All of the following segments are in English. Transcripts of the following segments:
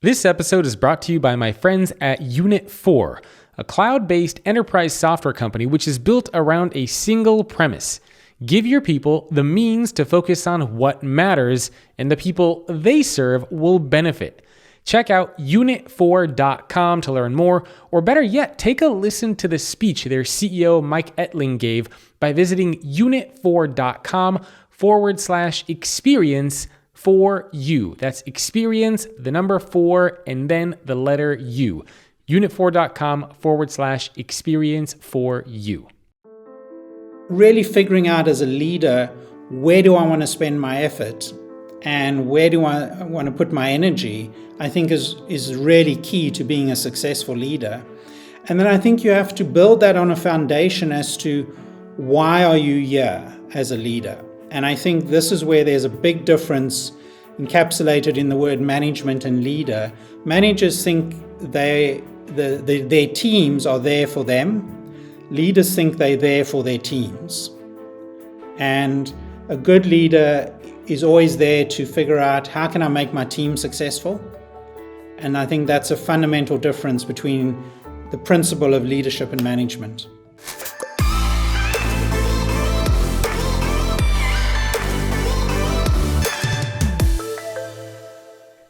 This episode is brought to you by my friends at Unit4, a cloud-based enterprise software company which is built around a single premise. Give your people the means to focus on what matters, and the people they serve will benefit. Check out unit4.com to learn more, or better yet, take a listen to the speech their CEO Mike Ettling gave by visiting unit4.com/experience for you. That's experience, the number 4, and then the letter U. Unit4.com/experience for you. Really figuring out as a leader, where do I want to spend my effort and where do I want to put my energy, I think is really key to being a successful leader. And then I think you have to build that on a foundation as to why are you here as a leader. And I think this is where there's a big difference encapsulated in the word management and leader. Managers think their teams are there for them. Leaders think they're there for their teams. And a good leader is always there to figure out, how can I make my team successful? And I think that's a fundamental difference between the principle of leadership and management.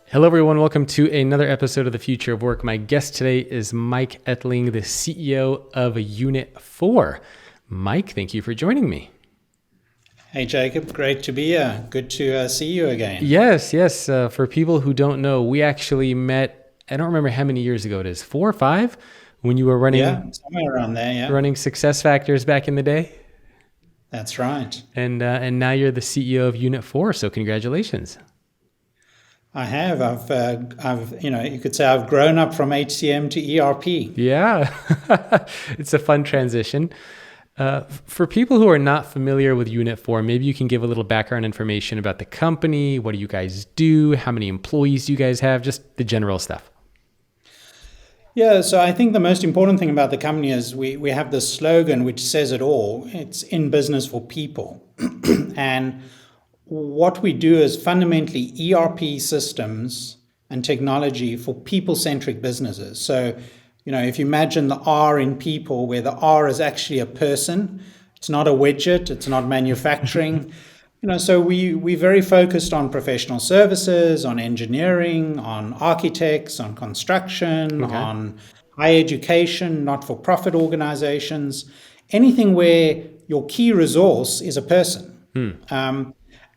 Hello everyone, welcome to another episode of The Future of Work. My guest today is Mike Ettling, the CEO of Unit4. Mike, thank you for joining me. Hey Jacob, great to be here. Good to see you again. Yes. For people who don't know, we actually met, I don't remember how many years ago it is, 4 or 5, when you were running, somewhere around there, yeah. Running Success Factors back in the day. That's right. And now you're the CEO of Unit4, so congratulations. I have. I've you could say I've grown up from HCM to ERP. Yeah, it's a fun transition. For people who are not familiar with Unit4, maybe you can give a little background information about the company. What do you guys do? How many employees do you guys have? Just the general stuff. Yeah, so I think the most important thing about the company is we have this slogan which says it all. It's in business for people. And what we do is fundamentally ERP systems and technology for people-centric businesses. So, if you imagine the R in people, where the R is actually a person, it's not a widget, it's not manufacturing. So we're very focused on professional services, on engineering, on architects, on construction, on higher education, not-for-profit organizations, anything where your key resource is a person.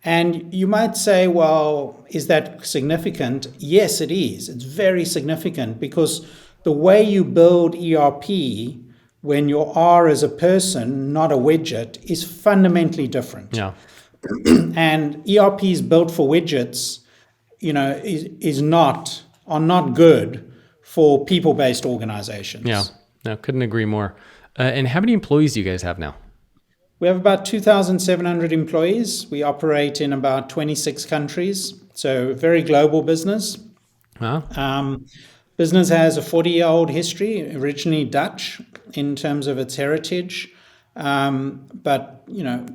And you might say, well, is that significant? Yes, it is. It's very significant because the way you build ERP when your R is a person, not a widget, is fundamentally different. Yeah. And ERPs built for widgets, are not good for people-based organizations. Yeah, no, couldn't agree more. And how many employees do you guys have now? We have about 2,700 employees. We operate in about 26 countries, so a very global business. Wow. Business has a 40-year-old history, originally Dutch in terms of its heritage, but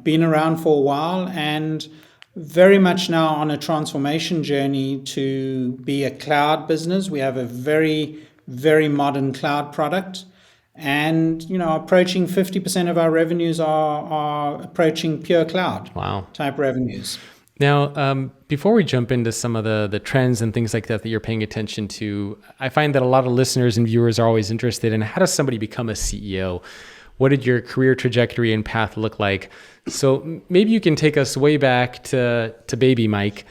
been around for a while and very much now on a transformation journey to be a cloud business. We have a very, very modern cloud product. And, approaching 50% of our revenues are approaching pure cloud type revenues. Now, before we jump into some of the trends and things like that you're paying attention to, I find that a lot of listeners and viewers are always interested in, how does somebody become a CEO? What did your career trajectory and path look like? So maybe you can take us way back to baby Mike.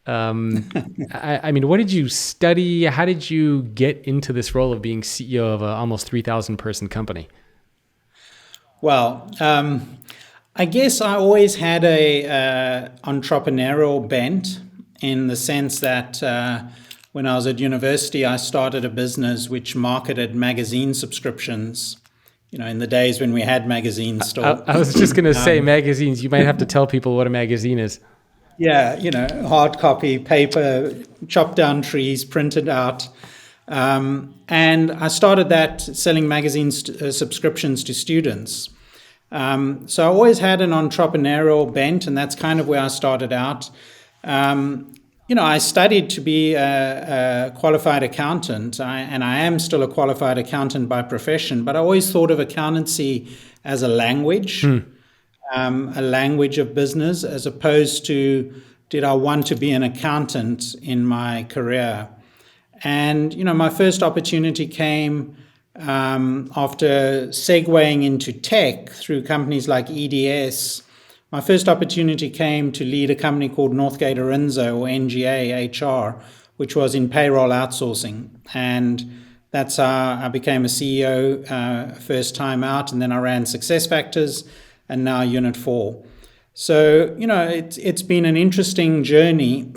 I mean, what did you study? How did you get into this role of being CEO of an almost 3,000 person company? Well, I guess I always had a entrepreneurial bent in the sense that when I was at university, I started a business which marketed magazine subscriptions. In the days when we had magazines still. I was just going to say magazines. You might have to tell people what a magazine is. Yeah, hard copy, paper, chopped down trees, printed out. And I started that selling magazine subscriptions to students. So I always had an entrepreneurial bent, and that's kind of where I started out. I studied to be a qualified accountant, and I am still a qualified accountant by profession, but I always thought of accountancy as a language of business, as opposed to did I want to be an accountant in my career. And, my first opportunity came after segueing into tech through companies like EDS. My first opportunity came to lead a company called Northgate Arinzo, or NGA HR, which was in payroll outsourcing. And that's how I became a CEO first time out. And then I ran SuccessFactors and now Unit4. So, it's been an interesting journey.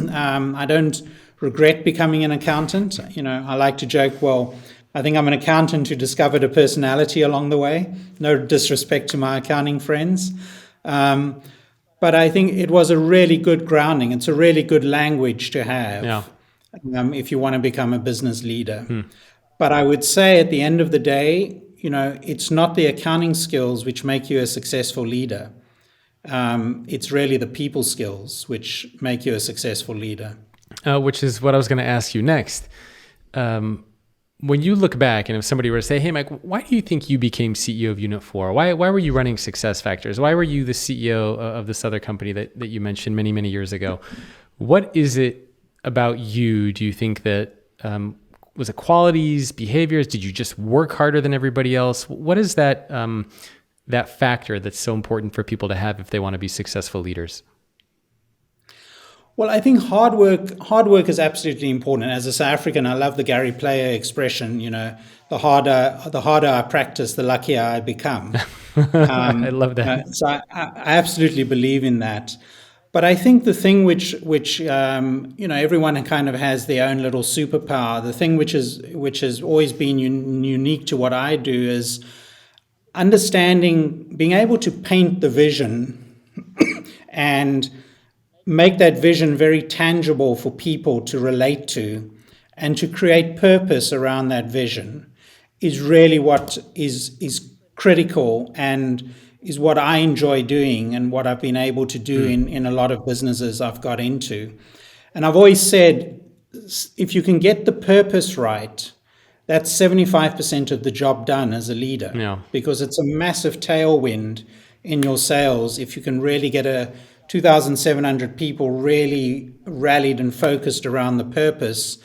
I don't regret becoming an accountant. I like to joke, well, I think I'm an accountant who discovered a personality along the way. No disrespect to my accounting friends. But I think it was a really good grounding. It's a really good language to have if you want to become a business leader. But I would say at the end of the day, it's not the accounting skills which make you a successful leader. It's really the people skills which make you a successful leader. Which is what I was going to ask you next. When you look back, and if somebody were to say, hey, Mike, why do you think you became CEO of Unit4? Why were you running SuccessFactors? Why were you the CEO of this other company that you mentioned many, many years ago? What is it about you, do you think, that was it qualities, behaviors? Did you just work harder than everybody else? What is that that factor that's so important for people to have if they want to be successful leaders? Well, I think hard work is absolutely important. As a South African, I love the Gary Player expression, the harder I practice, the luckier I become. I love that. So I absolutely believe in that. But I think the thing which everyone kind of has their own little superpower. The thing which has always been unique to what I do is understanding, being able to paint the vision and make that vision very tangible for people to relate to, and to create purpose around that vision is really what is critical, and is what I enjoy doing and what I've been able to do in a lot of businesses I've got into. And I've always said, if you can get the purpose right, that's 75% of the job done as a leader, because it's a massive tailwind in your sales if you can really get 2,700 people really rallied and focused around the purpose.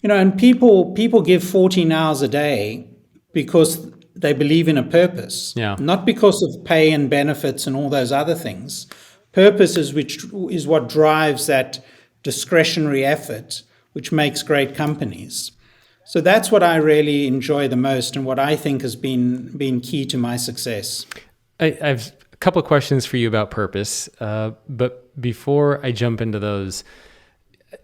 And people give 14 hours a day because they believe in a purpose, not because of pay and benefits and all those other things. Purpose is what drives that discretionary effort, which makes great companies. So that's what I really enjoy the most, and what I think has been key to my success. I've a couple of questions for you about purpose, but before I jump into those,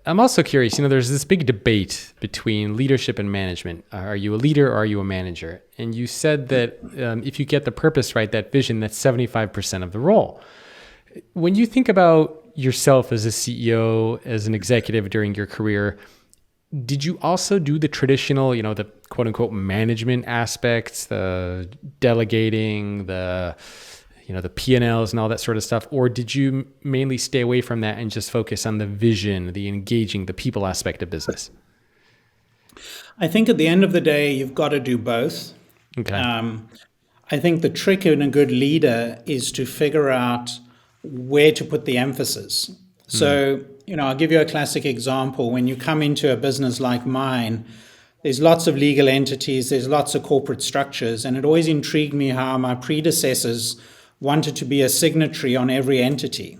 I'm also curious, there's this big debate between leadership and management. Are you a leader or are you a manager? And you said that if you get the purpose right, that vision, that's 75% of the role. When you think about yourself as a CEO, as an executive during your career, did you also do the traditional, the quote unquote management aspects, the delegating, the P&Ls and all that sort of stuff? Or did you mainly stay away from that and just focus on the vision, the engaging, the people aspect of business? I think at the end of the day, you've got to do both. Okay. I think the trick in a good leader is to figure out where to put the emphasis. So, I'll give you a classic example. When you come into a business like mine, there's lots of legal entities, there's lots of corporate structures, and it always intrigued me how my predecessors wanted to be a signatory on every entity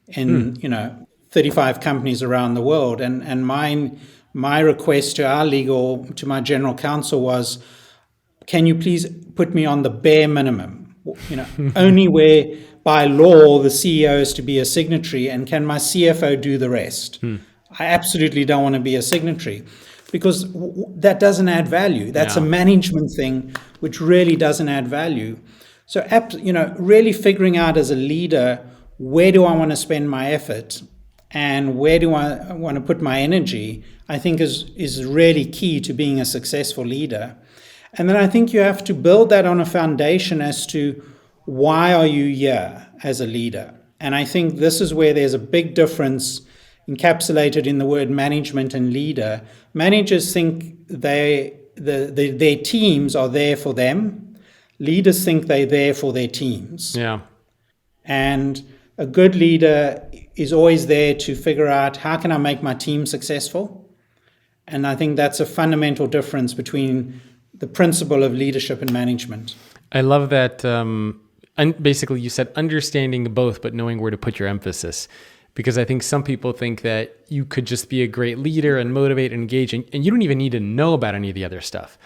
in 35 companies around the world. And my request to my general counsel was, can you please put me on the bare minimum? Only where by law the CEO is to be a signatory, and can my CFO do the rest? I absolutely don't want to be a signatory, because that doesn't add value. That's a management thing which really doesn't add value. So, really figuring out as a leader, where do I want to spend my effort and where do I want to put my energy, I think is really key to being a successful leader. And then I think you have to build that on a foundation as to why are you here as a leader. And I think this is where there's a big difference encapsulated in the word management and leader. Managers think their teams are there for them. Leaders think they're there for their teams. Yeah. And a good leader is always there to figure out, how can I make my team successful? And I think that's a fundamental difference between the principle of leadership and management. I love that. Basically, you said understanding both, but knowing where to put your emphasis. Because I think some people think that you could just be a great leader and motivate and engage, and you don't even need to know about any of the other stuff.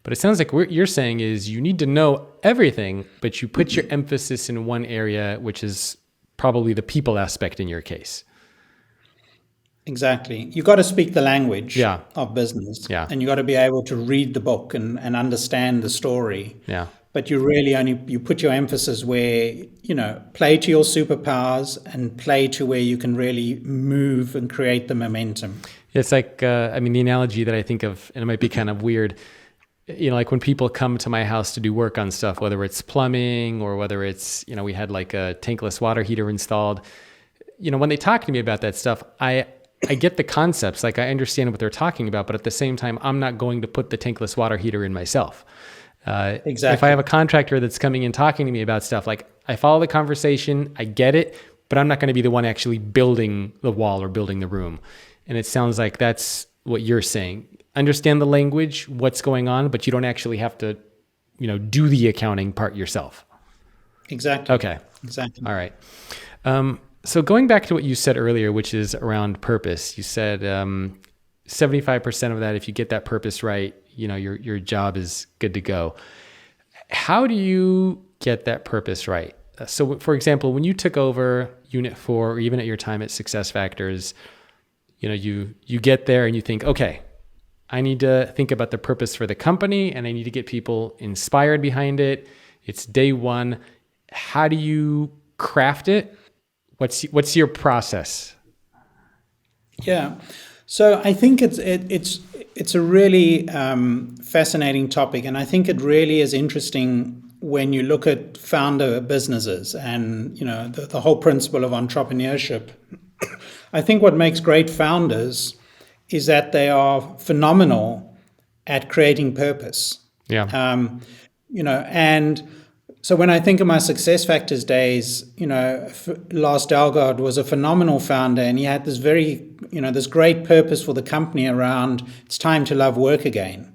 But it sounds like what you're saying is you need to know everything, but you put your emphasis in one area, which is probably the people aspect in your case. Exactly. You got to speak the language Yeah. of business. Yeah. And you got to be able to read the book and understand the story. Yeah. But you really you put your emphasis where, play to your superpowers and play to where you can really move and create the momentum. It's like, the analogy that I think of, and it might be kind of weird, like when people come to my house to do work on stuff, whether it's plumbing or whether it's, we had like a tankless water heater installed, when they talk to me about that stuff, I get the concepts, like I understand what they're talking about, but at the same time, I'm not going to put the tankless water heater in myself. Exactly. If I have a contractor that's coming in talking to me about stuff, like I follow the conversation, I get it, but I'm not going to be the one actually building the wall or building the room. And it sounds like that's what you're saying. Understand the language, what's going on, but you don't actually have to, do the accounting part yourself. Exactly. Okay. Exactly. All right. So going back to what you said earlier, which is around purpose, you said 75% of that, if you get that purpose right, your job is good to go. How do you get that purpose right? So for example, when you took over Unit4 or even at your time at SuccessFactors, you get there and you think, okay, I need to think about the purpose for the company and I need to get people inspired behind it. It's day one. How do you craft it? What's your process? Yeah. So I think it's a really fascinating topic, and I think it really is interesting when you look at founder businesses and the whole principle of entrepreneurship. I think what makes great founders is that they are phenomenal at creating purpose. Yeah. And so when I think of my SuccessFactors days, Lars Dalgaard was a phenomenal founder, and he had this this great purpose for the company around it's time to love work again,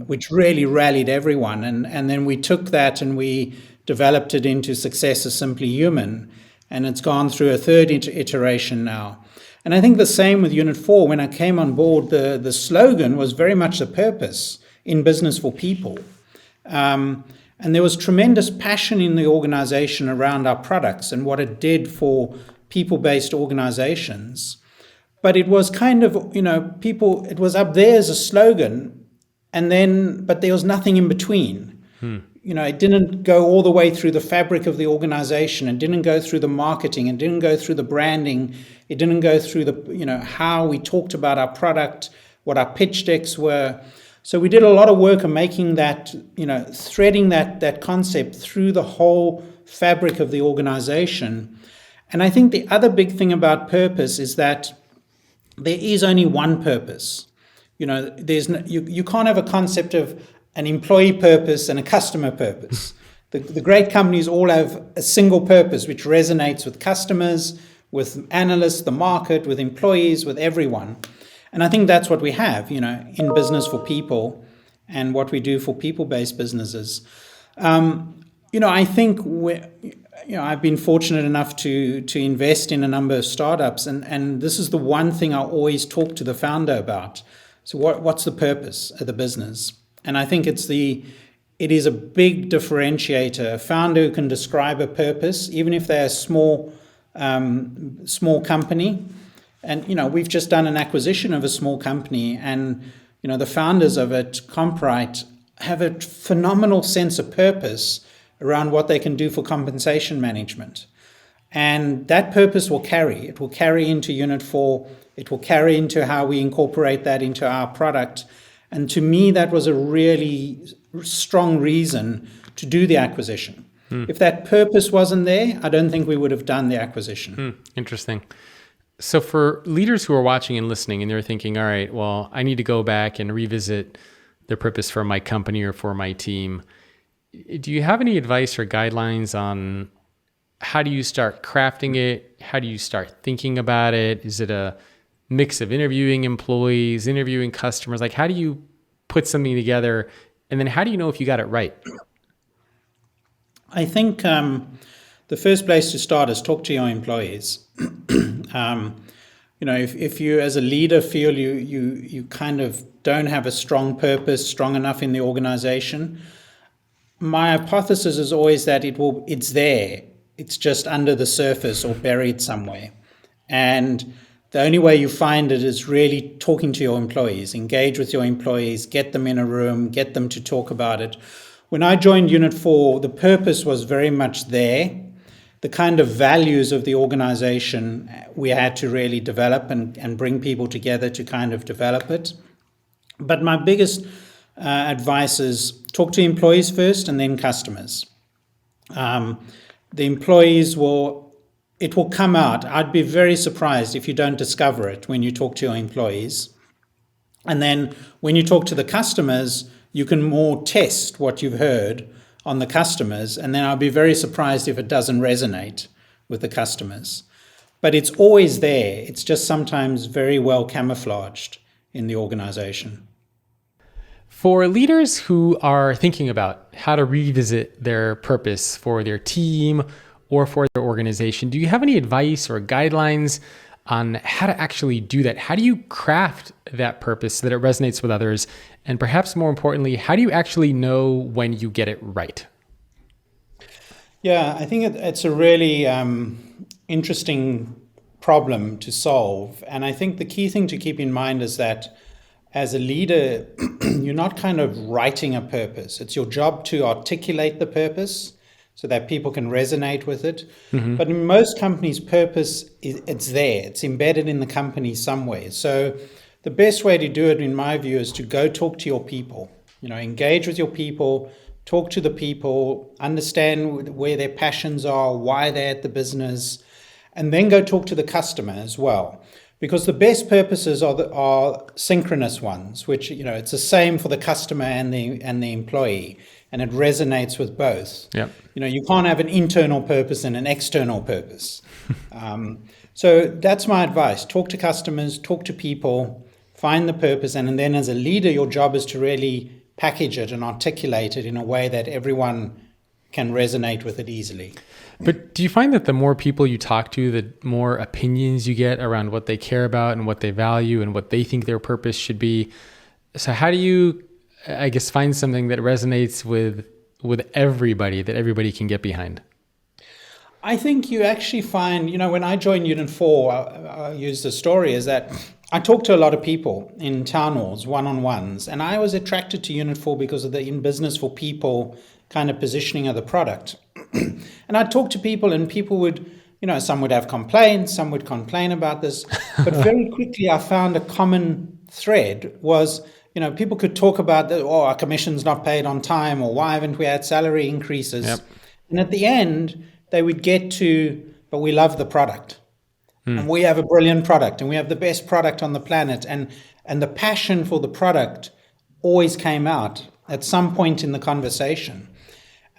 which really rallied everyone. And then we took that and we developed it into Success is Simply Human, and it's gone through a third iteration now. And I think the same with Unit4. When I came on board, the slogan was very much the purpose in business for people. And there was tremendous passion in the organization around our products and what it did for people-based organizations. But it was kind of, it was up there as a slogan, but there was nothing in between. It didn't go all the way through the fabric of the organization. It didn't go through the marketing. It didn't go through the branding. It didn't go through how we talked about our product, what our pitch decks were. So we did a lot of work on making that, threading that concept through the whole fabric of the organization. And I think the other big thing about purpose is that there is only one purpose. You can't have a concept of an employee purpose and a customer purpose. The great companies all have a single purpose which resonates with customers, with analysts, the market, with employees, with everyone. And I think that's what we have, in business for people and what we do for people-based businesses. I think I've been fortunate enough to invest in a number of startups, and this is the one thing I always talk to the founder about. So what's the purpose of the business? And I think it is a big differentiator. A founder who can describe a purpose, even if they're a small company. And, we've just done an acquisition of a small company, and, the founders of it, Comprite, have a phenomenal sense of purpose around what they can do for compensation management. And that purpose will carry. It will carry into Unit4. It will carry into how we incorporate that into our product. And to me, that was a really strong reason to do the acquisition. If that purpose wasn't there, I don't think we would have done the acquisition. Interesting. So for leaders who are watching and listening and they're thinking, all right, well, I need to go back and revisit the purpose for my company or for my team. Do you have any advice or guidelines on how do you start crafting it? How do you start thinking about it? Is it a mix of interviewing employees, interviewing customers? Like, how do you put something together? And then how do you know if you got it right? I think the first place to start is talk to your employees. If you as a leader feel you kind of don't have a strong purpose, strong enough in the organization, my hypothesis is always that it's there. It's just under the surface or buried somewhere. And the only way you find it is really talking to your employees, engage with your employees, get them in a room, get them to talk about it. When I joined Unit4, the purpose was very much there. The kind of values of the organization we had to really develop and bring people together to kind of develop it. But my biggest advice is talk to employees first and then customers. The employees it will come out. I'd be very surprised if you don't discover it when you talk to your employees. And then when you talk to the customers, you can more test what you've heard on the customers. And then I'll be very surprised if it doesn't resonate with the customers. But it's always there. It's just sometimes very well camouflaged in the organization. For leaders who are thinking about how to revisit their purpose for their team or for their organization, do you have any advice or guidelines on how to actually do that? How do you craft that purpose so that it resonates with others? And perhaps more importantly, how do you actually know when you get it right? Yeah, I think it's a really interesting problem to solve. And I think the key thing to keep in mind is that as a leader, you're not kind of writing a purpose. It's your job to articulate the purpose so that people can resonate with it. Mm-hmm. But in most companies, purpose, it's there. It's embedded in the company somewhere. So the best way to do it, in my view, is to go talk to your people. Engage with your people, talk to the people, understand where their passions are, why they're at the business, and then go talk to the customer as well. Because the best purposes are synchronous ones, which, it's the same for the customer and the employee, and it resonates with both. Yep. You can't have an internal purpose and an external purpose. So that's my advice. Talk to customers, talk to people, find the purpose, and then as a leader, your job is to really package it and articulate it in a way that everyone can resonate with it easily. But do you find that the more people you talk to, the more opinions you get around what they care about and what they value and what they think their purpose should be? So how do you, I guess, find something that resonates with everybody, that everybody can get behind? I think you actually find, when I joined Unit4, I'll use the story, is that I talked to a lot of people in town halls, one-on-ones, and I was attracted to Unit4 because of the in business for people kind of positioning of the product. And I'd talk to people and people would, some would have complaints, some would complain about this, but very quickly I found a common thread was, people could talk about, our commission's not paid on time, or why haven't we had salary increases? Yep. And at the end, they would get to, but we love the product. And we have a brilliant product, and we have the best product on the planet. And the passion for the product always came out at some point in the conversation.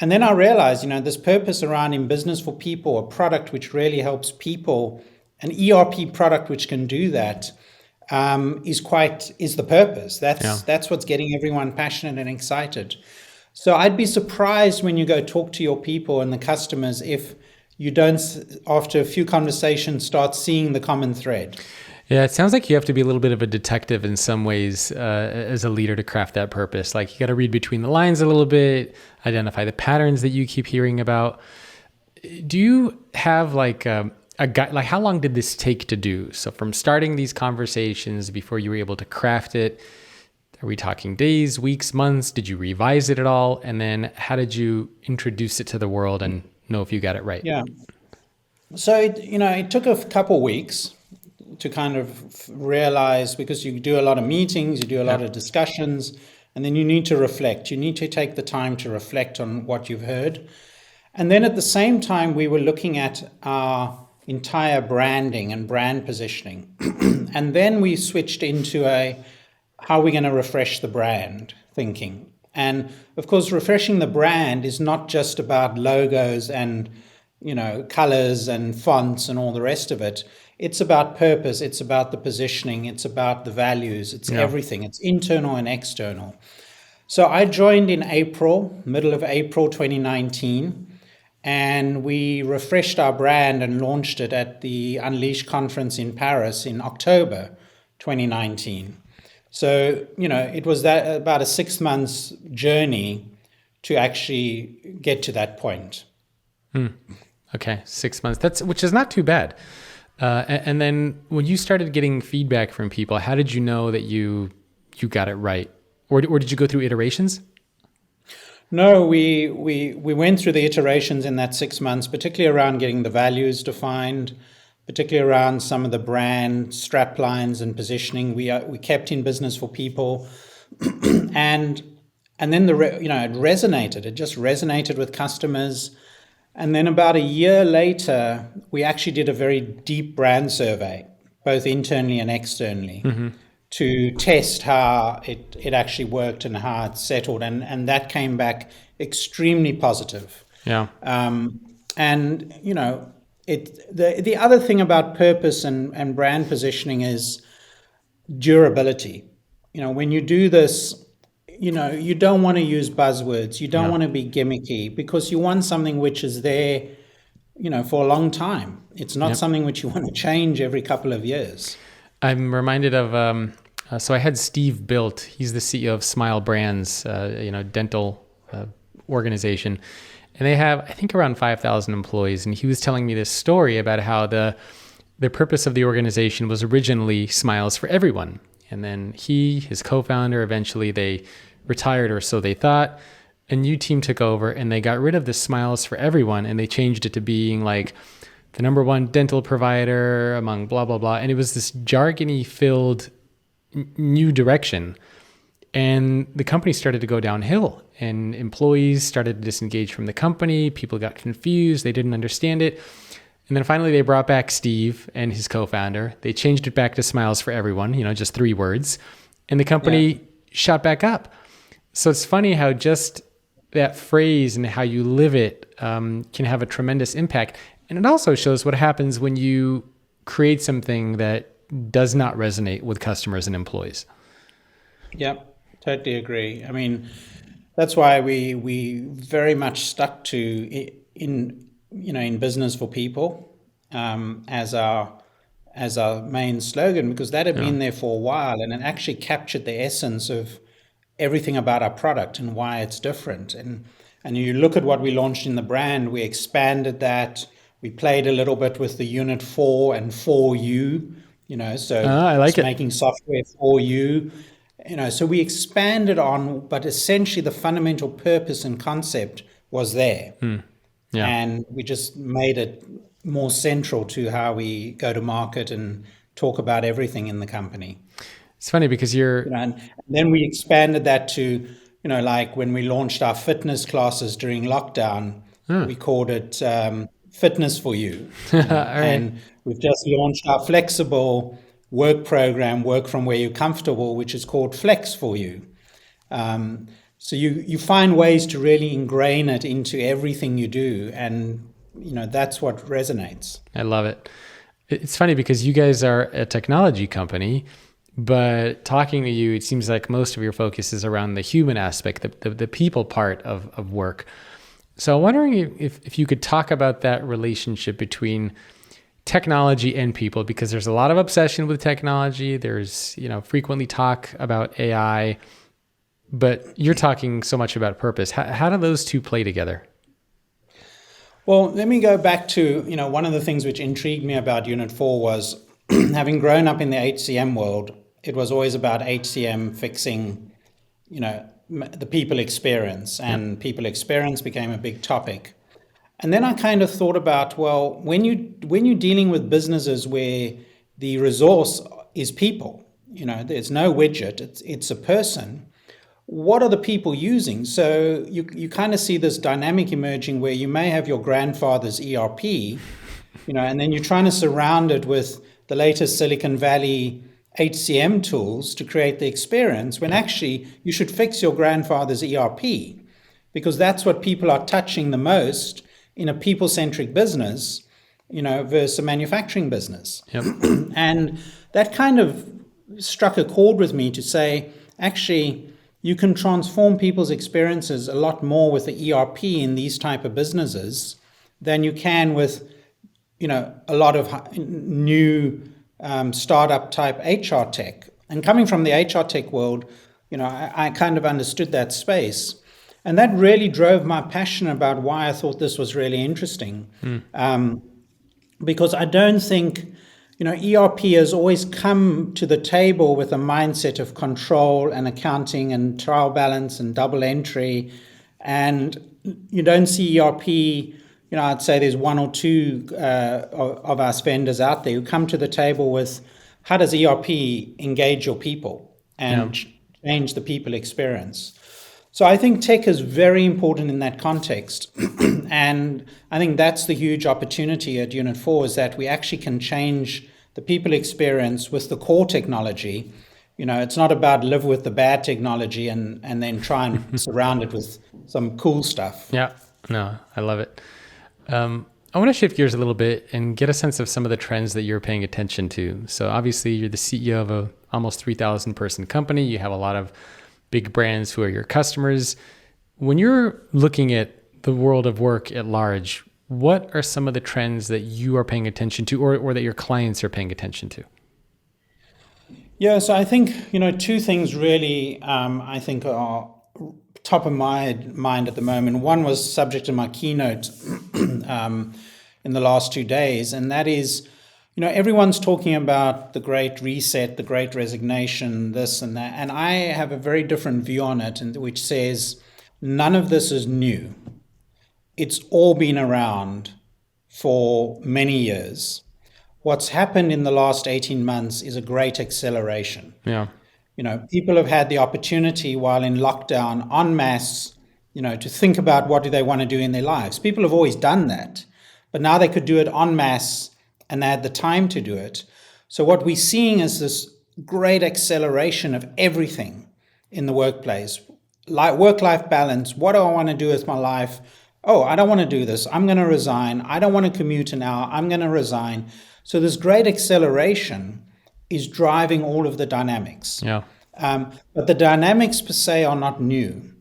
And then I realized, this purpose around in business for people, a product which really helps people, an ERP product which can do that, is the purpose. That's what's getting everyone passionate and excited. So I'd be surprised when you go talk to your people and the customers if you don't, after a few conversations, start seeing the common thread. Yeah, it sounds like you have to be a little bit of a detective in some ways as a leader to craft that purpose. Like you got to read between the lines a little bit, identify the patterns that you keep hearing about. Do you have like a guide, like how long did this take to do? So from starting these conversations before you were able to craft it, are we talking days, weeks, months? Did you revise it at all? And then how did you introduce it to the world and know if you got it right? Yeah. So, it took a couple weeks to kind of realize, because you do a lot of meetings, you do a lot of discussions, and then you need to reflect. You need to take the time to reflect on what you've heard. And then at the same time, we were looking at our entire branding and brand positioning. And then we switched into how are we going to refresh the brand thinking. And of course, refreshing the brand is not just about logos and colors and fonts and all the rest of it. It's about purpose. It's about the positioning. It's about the values. It's everything. It's internal and external. So I joined in middle of April 2019, and we refreshed our brand and launched it at the Unleash conference in Paris in October 2019. So, it was about a 6 months journey to actually get to that point. Okay, 6 months. Which is not too bad. And then when you started getting feedback from people, how did you know that you got it right? Or did you go through iterations? No, we went through the iterations in that 6 months, particularly around getting the values defined, particularly around some of the brand strap lines and positioning. We kept in business for people, and then it resonated. It just resonated with customers. And then about a year later, we actually did a very deep brand survey, both internally and externally, to test how it actually worked and how it settled. And that came back extremely positive. Yeah. And, the other thing about purpose and brand positioning is durability. When you do this, you don't want to use buzzwords. You don't want to be gimmicky, because you want something which is there, for a long time. It's not something which you want to change every couple of years. I'm reminded of, so I had Steve Built. He's the CEO of Smile Brands, dental organization. And they have, I think, around 5,000 employees. And he was telling me this story about how the purpose of the organization was originally Smiles for Everyone. And then his co-founder, eventually they retired, or so they thought. A new team took over and they got rid of the Smiles for Everyone, and they changed it to being like the number one dental provider among blah, blah, blah. And it was this jargony filled new direction. And the company started to go downhill, and employees started to disengage from the company. People got confused. They didn't understand it. And then finally they brought back Steve and his co-founder. They changed it back to Smiles for Everyone, just 3 words. And the company shot back up. So it's funny how just that phrase and how you live it can have a tremendous impact. And it also shows what happens when you create something that does not resonate with customers and employees. Yeah, totally agree. I mean, that's why we very much stuck to in business for people as our main slogan, because that had been there for a while, and it actually captured the essence of everything about our product and why it's different. And you look at what we launched in the brand, we expanded that. We played a little bit with the Unit4 and for you, so I like it. Making software for you. So we expanded on, but essentially the fundamental purpose and concept was there. Yeah. And we just made it more central to how we go to market and talk about everything in the company. It's funny because and then we expanded that to, like when we launched our fitness classes during lockdown, we called it Fitness for You. And we've just launched our flexible work program, Work From Where You're Comfortable, which is called Flex for You. So you find ways to really ingrain it into everything you do, and that's what resonates. I love it. It's funny because you guys are a technology company, but talking to you, it seems like most of your focus is around the human aspect, the people part of work. So I'm wondering if you could talk about that relationship between technology and people, because there's a lot of obsession with technology. There's, frequently talk about AI, but you're talking so much about purpose. How do those two play together? Well, let me go back to, one of the things which intrigued me about Unit4 was having grown up in the HCM world, it was always about HCM fixing, the people experience, and people experience became a big topic. And then I kind of thought about, well, when you're dealing with businesses where the resource is people, there's no widget, it's a person. What are the people using? So you kind of see this dynamic emerging where you may have your grandfather's ERP, and then you're trying to surround it with the latest Silicon Valley HCM tools to create the experience, when actually you should fix your grandfather's ERP, because that's what people are touching the most in a people-centric business, versus a manufacturing business. Yep. And that kind of struck a chord with me to say, actually, you can transform people's experiences a lot more with the ERP in these type of businesses than you can with, a lot of new startup type HR tech. And coming from the HR tech world, I kind of understood that space. And that really drove my passion about why I thought this was really interesting. Because I don't think, ERP has always come to the table with a mindset of control and accounting and trial balance and double entry. And you don't see ERP, I'd say there's one or two of our spenders out there who come to the table with, how does ERP engage your people and change the people experience? So I think tech is very important in that context. And I think that's the huge opportunity at Unit4, is that we actually can change the people experience with the core technology. It's not about live with the bad technology and then try and surround it with some cool stuff. Yeah, no, I love it. I want to shift gears a little bit and get a sense of some of the trends that you're paying attention to. So obviously you're the CEO of a almost 3,000 person company. You have a lot of big brands who are your customers. When you're looking at the world of work at large, what are some of the trends that you are paying attention to, or that your clients are paying attention to? Yeah, so I think, two things really, I think are top of my mind at the moment. One was subject to my keynote in the last 2 days, and that is, everyone's talking about the Great Reset, the Great Resignation, this and that, and I have a very different view on it, which says none of this is new. It's all been around for many years. What's happened in the last 18 months is a great acceleration. Yeah. People have had the opportunity while in lockdown en masse, to think about what do they want to do in their lives. People have always done that, but now they could do it en masse and they had the time to do it. So what we're seeing is this great acceleration of everything in the workplace, like work-life balance. What do I want to do with my life? Oh, I don't want to do this. I'm going to resign. I don't want to commute an hour. I'm going to resign. So this great acceleration is driving all of the dynamics. Yeah. But the dynamics per se are not new.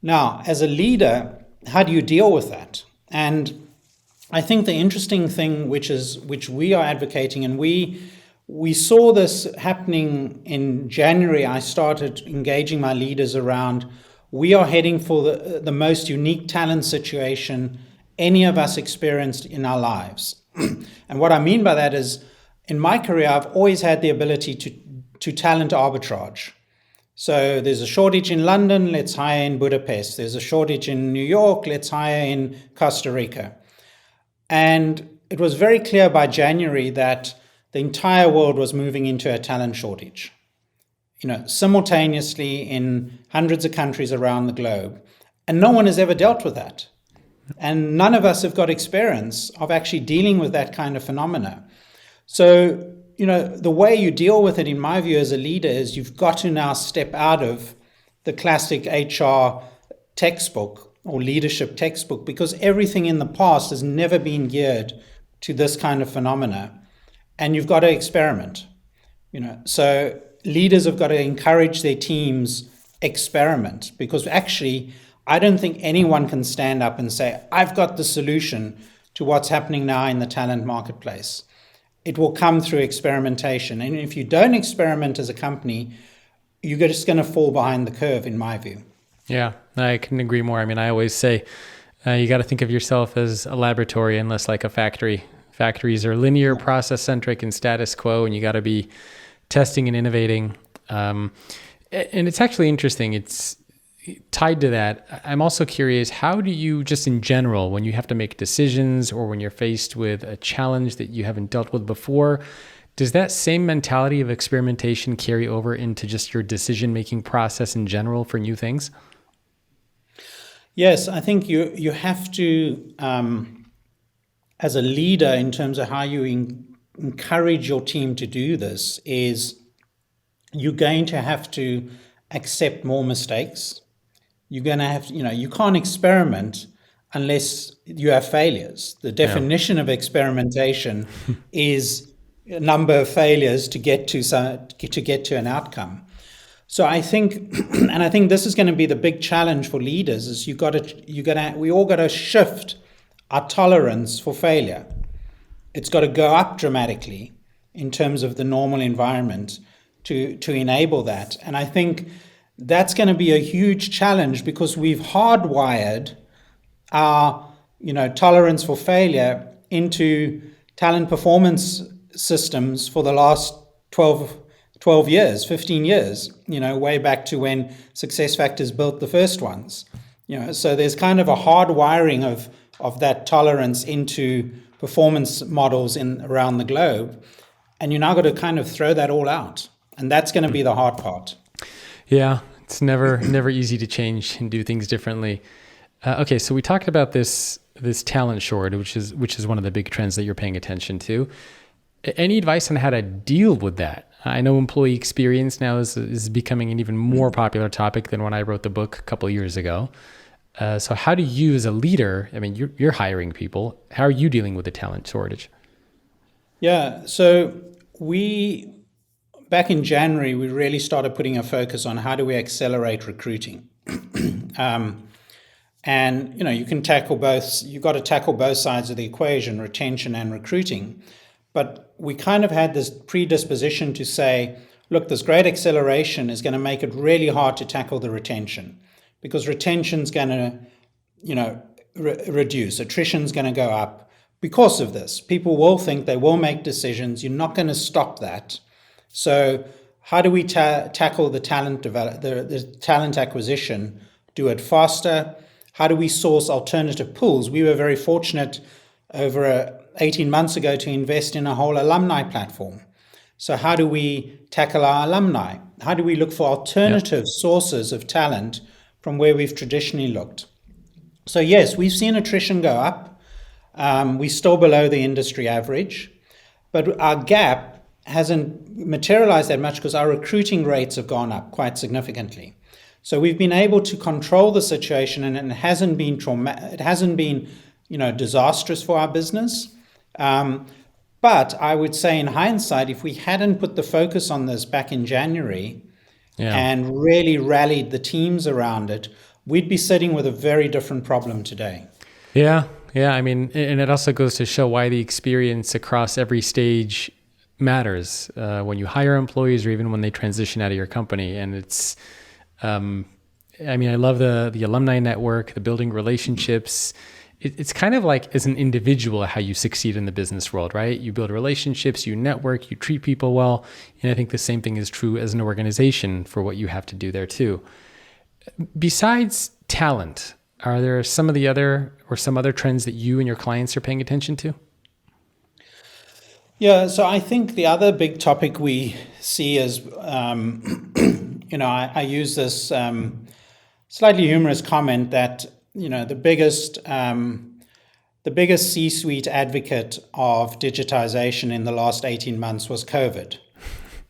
Now, as a leader, how do you deal with that? And I think the interesting thing, which we are advocating, and we saw this happening in January. I started engaging my leaders around, we are heading for the most unique talent situation any of us experienced in our lives. And what I mean by that is, in my career, I've always had the ability to talent arbitrage. So there's a shortage in London, let's hire in Budapest. There's a shortage in New York, let's hire in Costa Rica. And it was very clear by January that the entire world was moving into a talent shortage, simultaneously in hundreds of countries around the globe. And no one has ever dealt with that. And none of us have got experience of actually dealing with that kind of phenomena. So, the way you deal with it, in my view, as a leader, is you've got to now step out of the classic HR textbook or leadership textbook, because everything in the past has never been geared to this kind of phenomena. And you've got to experiment. So leaders have got to encourage their teams experiment, because actually, I don't think anyone can stand up and say, I've got the solution to what's happening now in the talent marketplace. It will come through experimentation. And if you don't experiment as a company, you're just going to fall behind the curve, in my view. Yeah, I couldn't agree more. I mean, I always say you got to think of yourself as a laboratory and less like a factory. Factories are linear, process-centric, and status quo, and you got to be testing and innovating. And it's actually interesting. It's tied to that. I'm also curious, how do you, just in general, when you have to make decisions or when you're faced with a challenge that you haven't dealt with before, does that same mentality of experimentation carry over into just your decision-making process in general for new things? Yes, I think you have to as a leader in terms of how you encourage your team to do this is you're going to have to accept more mistakes. You're going to have, you can't experiment unless you have failures. The definition of experimentation is a number of failures to get to an outcome. So I think, and I think this is going to be the big challenge for leaders, is we all got to shift our tolerance for failure. It's got to go up dramatically in terms of the normal environment to enable that. And I think that's going to be a huge challenge because we've hardwired our, tolerance for failure into talent performance systems for the last 12 years, 15 years, way back to when SuccessFactors built the first ones. So there's kind of a hard wiring of that tolerance into performance models around the globe. And you're now got to kind of throw that all out. And that's going to be the hard part. Yeah, it's never easy to change and do things differently. Okay, so we talked about this talent shortage, which is one of the big trends that you're paying attention to. Any advice on how to deal with that? I know employee experience now is becoming an even more popular topic than when I wrote the book a couple of years ago. So how do you as a leader, I mean, you're hiring people, how are you dealing with the talent shortage? Yeah, so back in January, we really started putting a focus on how do we accelerate recruiting. And, you can tackle both, you've got to tackle both sides of the equation, retention and recruiting. But we kind of had this predisposition to say, look, this great acceleration is going to make it really hard to tackle the retention because retention's going to, reduce. Attrition's going to go up because of this. People will think, they will make decisions. You're not going to stop that. So how do we tackle the the talent acquisition, do it faster? How do we source alternative pools? We were very fortunate over 18 months ago to invest in a whole alumni platform. So how do we tackle our alumni? How do we look for alternative sources of talent from where we've traditionally looked? So yes, we've seen attrition go up. We're still below the industry average, but our gap hasn't materialized that much because our recruiting rates have gone up quite significantly. So we've been able to control the situation, and it hasn't been disastrous for our business. But I would say in hindsight, if we hadn't put the focus on this back in January and really rallied the teams around it, we'd be sitting with a very different problem today. Yeah. I mean, and it also goes to show why the experience across every stage matters when you hire employees or even when they transition out of your company. And it's, I love the alumni network, the building relationships. It's kind of like as an individual how you succeed in the business world, right? You build relationships, you network, you treat people well. And I think the same thing is true as an organization for what you have to do there too. Besides talent, are there some other trends that you and your clients are paying attention to? Yeah, so I think the other big topic we see is, I use this slightly humorous comment that, the biggest C-suite advocate of digitization in the last 18 months was COVID.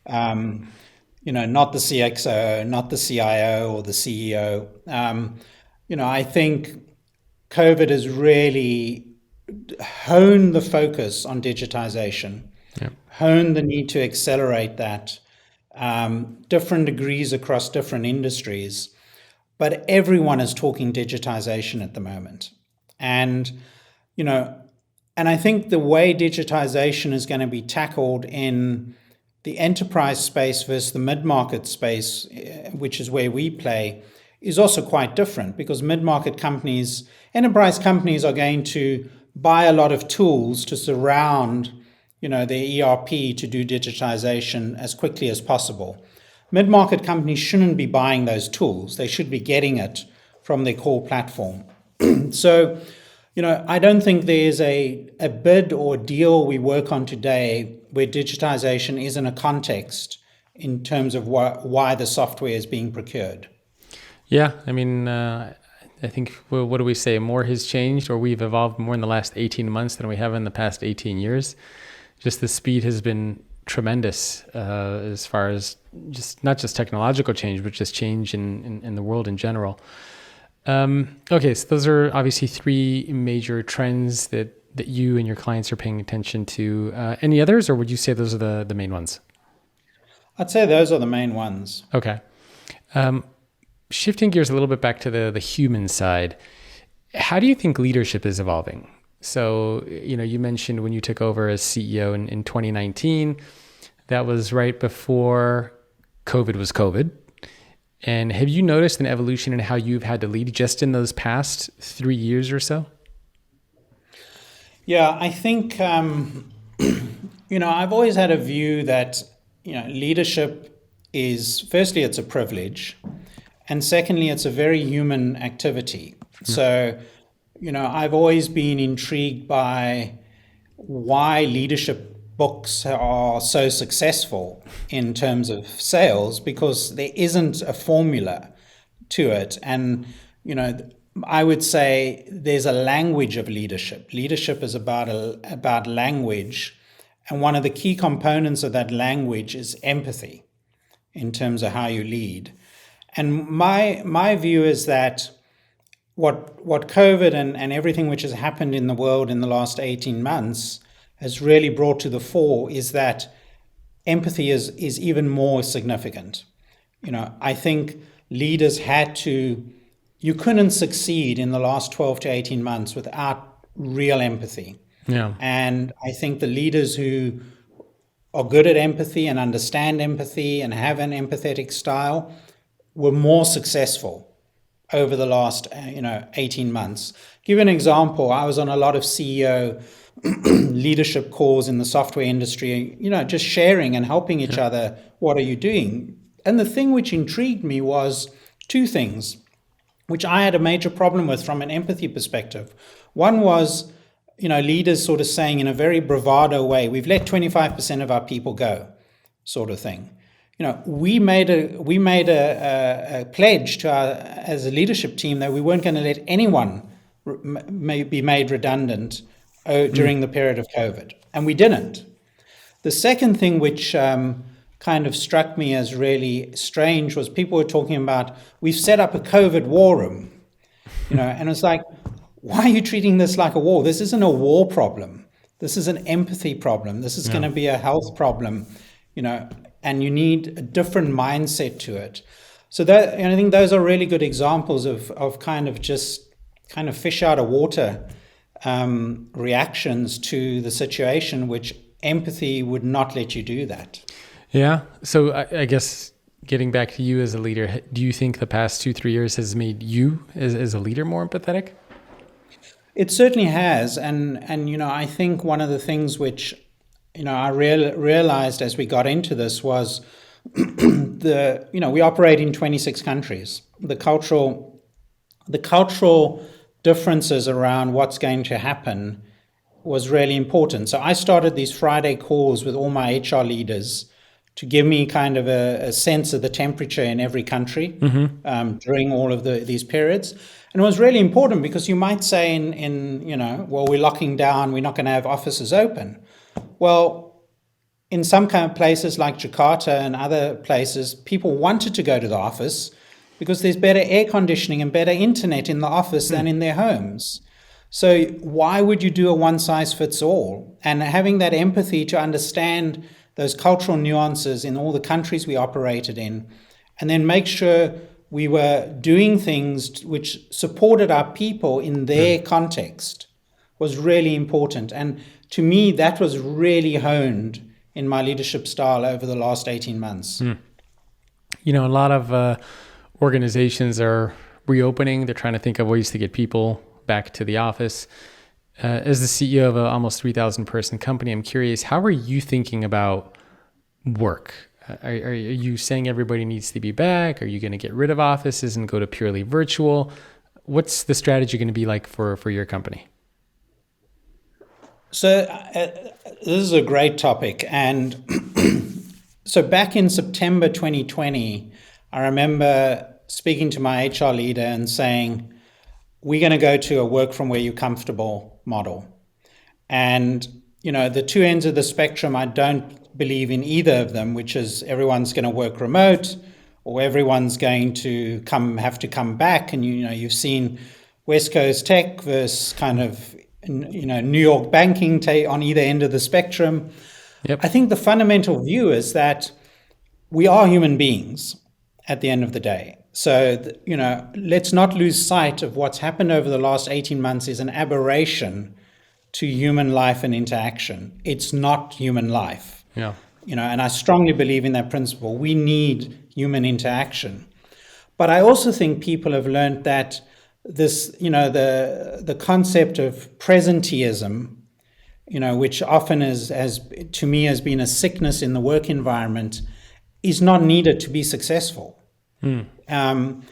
Not the CXO, not the CIO or the CEO. I think COVID has really honed the focus on digitization, honed the need to accelerate that, different degrees across different industries. But everyone is talking digitization at the moment. And, and I think the way digitization is going to be tackled in the enterprise space versus the mid-market space, which is where we play, is also quite different because enterprise companies are going to buy a lot of tools to surround, their ERP to do digitization as quickly as possible. Mid-market companies shouldn't be buying those tools. They should be getting it from their core platform. So, I don't think there's a bid or deal we work on today where digitization isn't a context in terms of why the software is being procured. Yeah, I I think, well, what do we say? More has changed, or we've evolved more in the last 18 months than we have in the past 18 years. Just the speed has been tremendous as far as just not just technological change, but just change in the world in general. Okay, so those are obviously three major trends that you and your clients are paying attention to. Any others, or would you say those are the main ones? I'd say those are the main ones. Okay. Shifting gears a little bit back to the human side, how do you think leadership is evolving? So, you mentioned when you took over as CEO in 2019, that was right before COVID was COVID. And have you noticed an evolution in how you've had to lead just in those past 3 years or so? Yeah, I think, I've always had a view that, leadership is, firstly, it's a privilege. And secondly, it's a very human activity. So, I've always been intrigued by why leadership books are so successful in terms of sales, because there isn't a formula to it. And, I would say there's a language of leadership. Leadership is about language. And one of the key components of that language is empathy in terms of how you lead. And my view is that what COVID and everything which has happened in the world in the last 18 months has really brought to the fore is that empathy is even more significant. I think leaders you couldn't succeed in the last 12 to 18 months without real empathy. Yeah. And I think the leaders who are good at empathy and understand empathy and have an empathetic style were more successful over the last 18 months. Give an example. I was on a lot of CEO leadership calls in the software industry, just sharing and helping each other. What are you doing? And the thing which intrigued me was two things, which I had a major problem with from an empathy perspective. One was, leaders sort of saying in a very bravado way, we've let 25% of our people go, sort of thing. We made a pledge to as a leadership team that we weren't going to let anyone be made redundant during the period of COVID, and we didn't. The second thing which kind of struck me as really strange was people were talking about, we've set up a COVID war room, and it's like, why are you treating this like a war? This isn't a war problem. This is an empathy problem. This is going to be a health problem, and you need a different mindset to it. So that, and I think those are really good examples of kind of fish out of water reactions to the situation, which empathy would not let you do that. Yeah. So I guess getting back to you as a leader, do you think the past 2-3 years has made you as a leader more empathetic? It certainly has. And I think one of the things which, I realized as we got into this was we operate in 26 countries. The cultural differences around what's going to happen was really important. So I started these Friday calls with all my HR leaders to give me kind of a sense of the temperature in every country during all of these periods. And it was really important because you might say well, we're locking down, we're not going to have offices open. Well, in some kind of places like Jakarta and other places, people wanted to go to the office because there's better air conditioning and better internet in the office than in their homes. So why would you do a one size fits all? And having that empathy to understand those cultural nuances in all the countries we operated in, and then make sure we were doing things which supported our people in their context was really important. And to me, that was really honed in my leadership style over the last 18 months. A lot of organizations are reopening. They're trying to think of ways to get people back to the office. As the CEO of an almost 3,000 person company, I'm curious, how are you thinking about work? Are you saying everybody needs to be back? Are you going to get rid of offices and go to purely virtual? What's the strategy going to be like for your company? So this is a great topic. And so back in September 2020, I remember speaking to my HR leader and saying, we're going to go to a work from where you're comfortable model. And, the two ends of the spectrum, I don't believe in either of them, which is everyone's going to work remote or everyone's going to have to come back. And, you've seen West Coast tech versus kind of, New York banking on either end of the spectrum. Yep. I think the fundamental view is that we are human beings at the end of the day. So, let's not lose sight of what's happened over the last 18 months is an aberration to human life and interaction. It's not human life. Yeah. And I strongly believe in that principle. We need human interaction. But I also think people have learned that this, the concept of presenteeism, which often has to me has been a sickness in the work environment, is not needed to be successful. And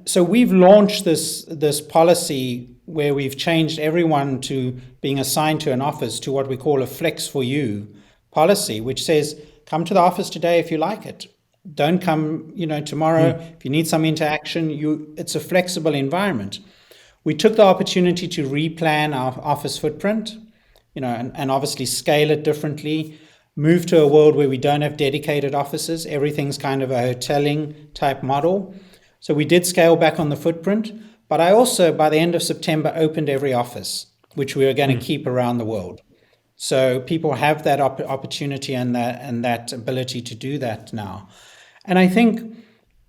so we've launched this policy where we've changed everyone to being assigned to an office to what we call a flex for you policy, which says, come to the office today if you like it. Don't come, tomorrow. If you need some interaction, it's a flexible environment. We took the opportunity to replan our office footprint, and obviously scale it differently, move to a world where we don't have dedicated offices. Everything's kind of a hoteling type model. So we did scale back on the footprint, but I also, by the end of September, opened every office, which we are going to keep around the world. So people have that opportunity and that ability to do that now. And I think,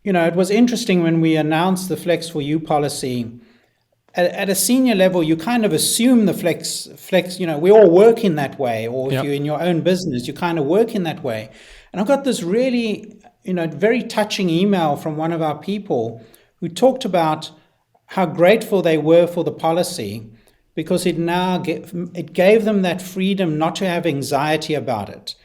it was interesting when we announced the Flex for You policy. At a senior level, you kind of assume the flex, we all work in that way. Or if you're in your own business, you kind of work in that way. And I got this really, very touching email from one of our people who talked about how grateful they were for the policy because it gave them that freedom not to have anxiety about it.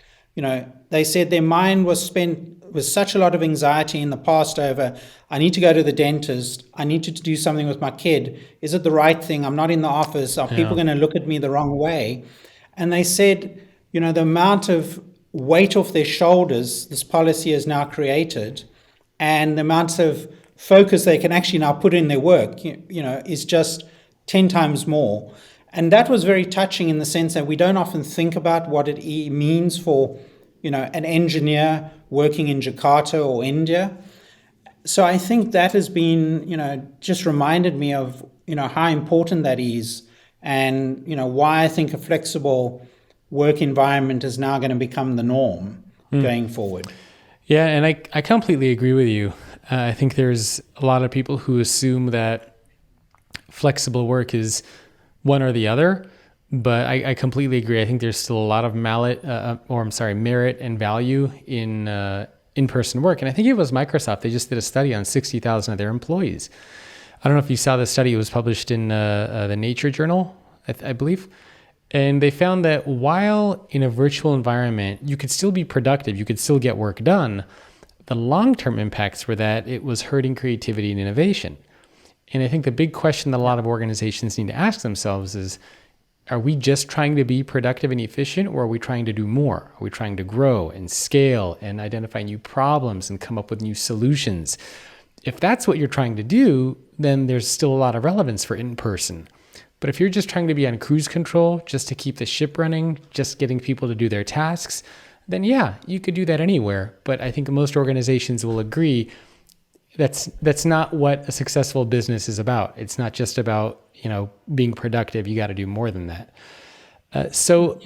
They said their mind was spent with such a lot of anxiety in the past over, I need to go to the dentist, I need to do something with my kid, is it the right thing, I'm not in the office, are people going to look at me the wrong way? And they said, the amount of weight off their shoulders this policy has now created and the amount of focus they can actually now put in their work, is just 10 times more. And that was very touching in the sense that we don't often think about what it means for, an engineer working in Jakarta or India. So I think that has been, just reminded me of, how important that is and, why I think a flexible work environment is now going to become the norm going forward. Yeah, and I completely agree with you. I think there's a lot of people who assume that flexible work is one or the other, but I completely agree. I think there's still a lot of merit and value in in-person work. And I think it was Microsoft. They just did a study on 60,000 of their employees. I don't know if you saw the study. It was published in the Nature journal, I believe. And they found that while in a virtual environment, you could still be productive, you could still get work done, the long-term impacts were that it was hurting creativity and innovation. And I think the big question that a lot of organizations need to ask themselves is, are we just trying to be productive and efficient, or are we trying to do more? Are we trying to grow and scale and identify new problems and come up with new solutions? If that's what you're trying to do, then there's still a lot of relevance for in-person. But if you're just trying to be on cruise control, just to keep the ship running, just getting people to do their tasks, then yeah, you could do that anywhere. But I think most organizations will agree that's not what a successful business is about. It's not just about, being productive. You got to do more than that. So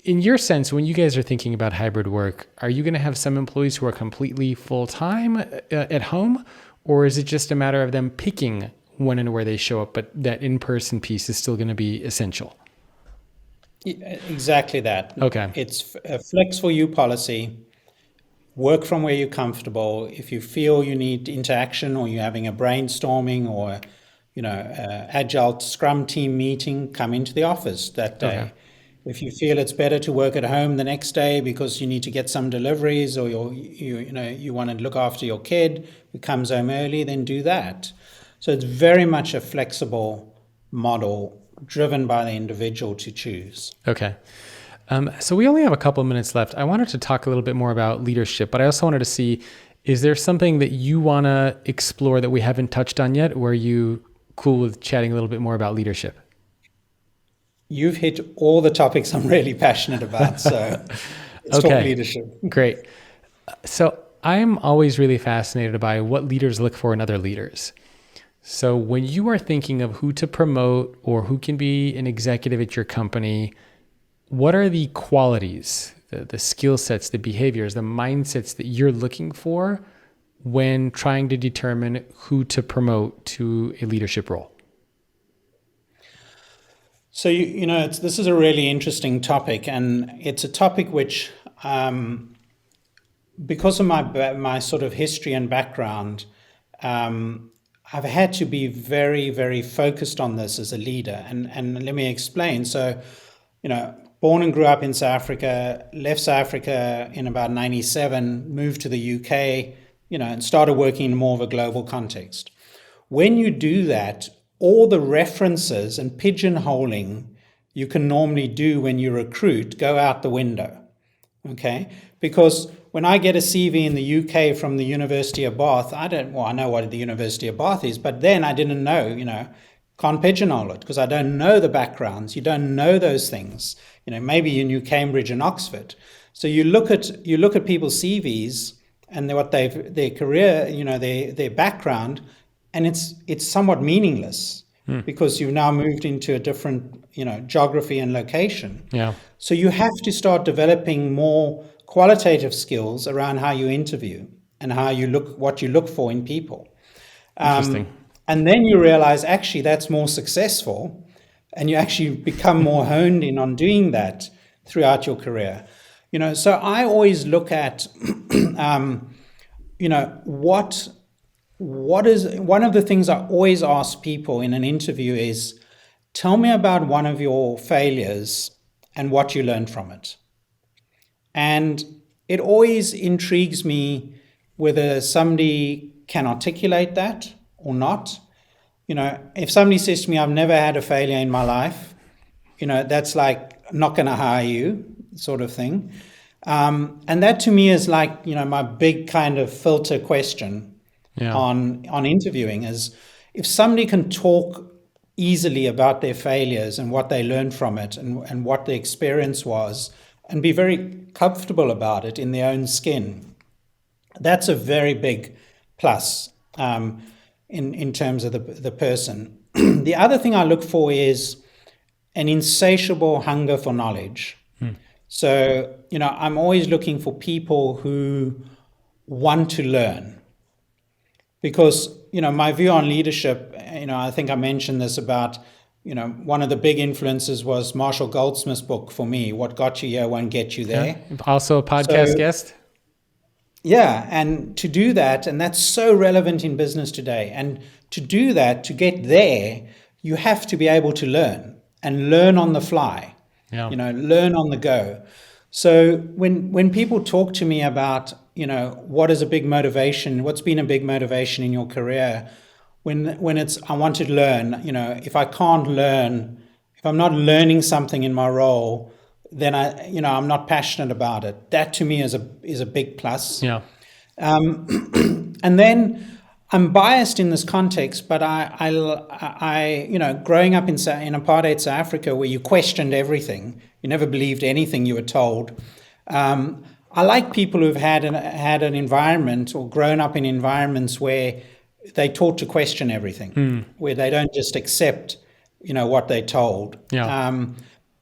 in your sense, when you guys are thinking about hybrid work, are you going to have some employees who are completely full-time at home? Or is it just a matter of them picking when and where they show up, but that in-person piece is still going to be essential? Exactly that. Okay. It's a flex for you policy. Work from where you're comfortable. If you feel you need interaction or you're having a brainstorming or, agile scrum team meeting, come into the office that day. Okay. If you feel it's better to work at home the next day because you need to get some deliveries or you want to look after your kid who comes home early, then do that. So it's very much a flexible model driven by the individual to choose. Okay. So we only have a couple of minutes left. I wanted to talk a little bit more about leadership, but I also wanted to see, is there something that you want to explore that we haven't touched on yet, where you cool with chatting a little bit more about leadership. You've hit all the topics I'm really passionate about. So let's talk Okay, leadership. great. So I'm always really fascinated by what leaders look for in other leaders. So when you are thinking of who to promote or who can be an executive at your company, what are the qualities, the skill sets, the behaviors, the mindsets that you're looking for when trying to determine who to promote to a leadership role? So, this is a really interesting topic, and it's a topic which, because of my sort of history and background, I've had to be very, very focused on this as a leader. And let me explain. So, born and grew up in South Africa, left South Africa in about 97, moved to the UK, and started working in more of a global context. When you do that, all the references and pigeonholing you can normally do when you recruit go out the window, okay? Because when I get a CV in the UK from the University of Bath, I know what the University of Bath is, but then I didn't know, can't pigeonhole it because I don't know the backgrounds. You don't know those things. Maybe you knew Cambridge and Oxford. So you look at people's CVs and their career, their background, and it's somewhat meaningless because you've now moved into a different, geography and location. Yeah. So you have to start developing more qualitative skills around how you interview and what you look for in people. Interesting. And then you realize actually that's more successful, and you actually become more honed in on doing that throughout your career. So I always look at, what is one of the things I always ask people in an interview is, tell me about one of your failures and what you learned from it. And it always intrigues me whether somebody can articulate that or not. If somebody says to me, I've never had a failure in my life, that's like, I'm not going to hire you sort of thing. And that to me is like, my big kind of filter question on interviewing is, if somebody can talk easily about their failures and what they learned from it and what the experience was and be very comfortable about it in their own skin, that's a very big plus in terms of the person. The other thing I look for is an insatiable hunger for knowledge. So, I'm always looking for people who want to learn. Because, my view on leadership, I think I mentioned this about, one of the big influences was Marshall Goldsmith's book for me, What Got You Here Won't Get You There. Yeah. Also a podcast guest. Yeah, and to do that, and that's so relevant in business today. And to do that, to get there, you have to be able to learn and learn on the fly, learn on the go. So when people talk to me about, what is a big motivation, what's been a big motivation in your career, when it's, I want to learn, if I can't learn, if I'm not learning something in my role, then I'm not passionate about it. That to me is a big plus. Yeah. And then I'm biased in this context, but I growing up in apartheid South Africa, where you questioned everything, you never believed anything you were told. I like people who've had an environment or grown up in environments where they taught to question everything, where they don't just accept, what they're told. Yeah.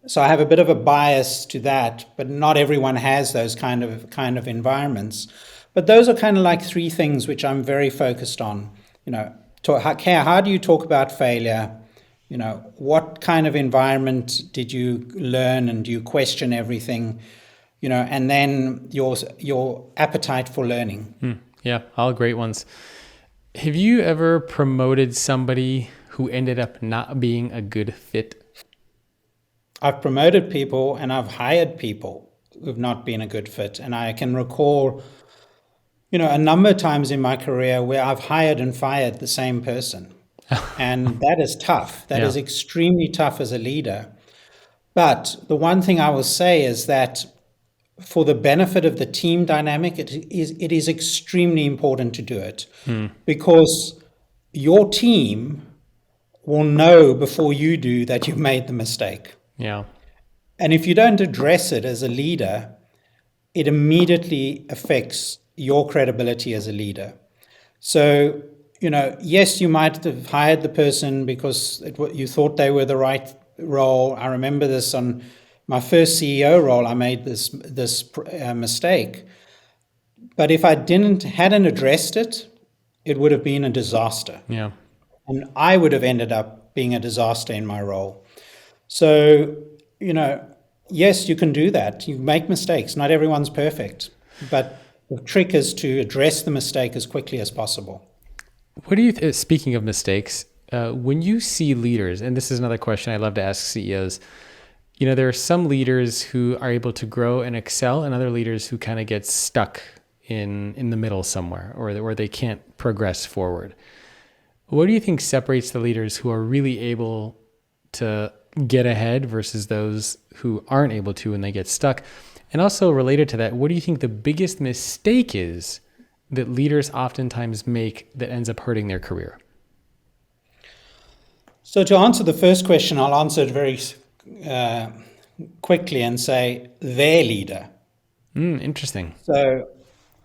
So I have a bit of a bias to that, but not everyone has those kind of environments. But those are kind of like three things which I'm very focused on. How do you talk about failure? What kind of environment did you learn, and do you question everything? And then your appetite for learning. Yeah, all great ones. Have you ever promoted somebody who ended up not being a good fit? I've promoted people and I've hired people who've not been a good fit. And I can recall, a number of times in my career where I've hired and fired the same person. And that is tough. That is extremely tough as a leader. But the one thing I will say is that for the benefit of the team dynamic, it is extremely important to do it. Because your team will know before you do that you've made the mistake. Yeah. And if you don't address it as a leader, it immediately affects your credibility as a leader. So, yes, you might have hired the person because you thought they were the right role. I remember this on my first CEO role. I made this mistake. But if I hadn't addressed it, it would have been a disaster. Yeah. And I would have ended up being a disaster in my role. So, yes, you can do that. You make mistakes. Not everyone's perfect. But the trick is to address the mistake as quickly as possible. What do you, speaking of mistakes, when you see leaders, and this is another question I love to ask CEOs, there are some leaders who are able to grow and excel, and other leaders who kind of get stuck in the middle somewhere, or they can't progress forward. What do you think separates the leaders who are really able to get ahead versus those who aren't able to and they get stuck? And also related to that, what do you think the biggest mistake is that leaders oftentimes make that ends up hurting their career? So to answer the first question, I'll answer it very quickly and say their leader. Interesting. So,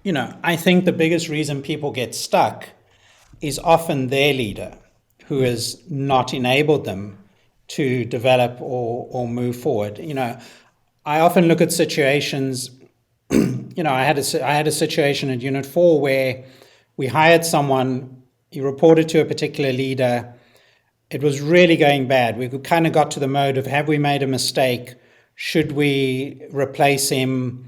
I think the biggest reason people get stuck is often their leader who has not enabled them to develop or move forward. I often look at situations, I had a situation at Unit4 where we hired someone, he reported to a particular leader. It was really going bad. We kind of got to the mode of, have we made a mistake? Should we replace him?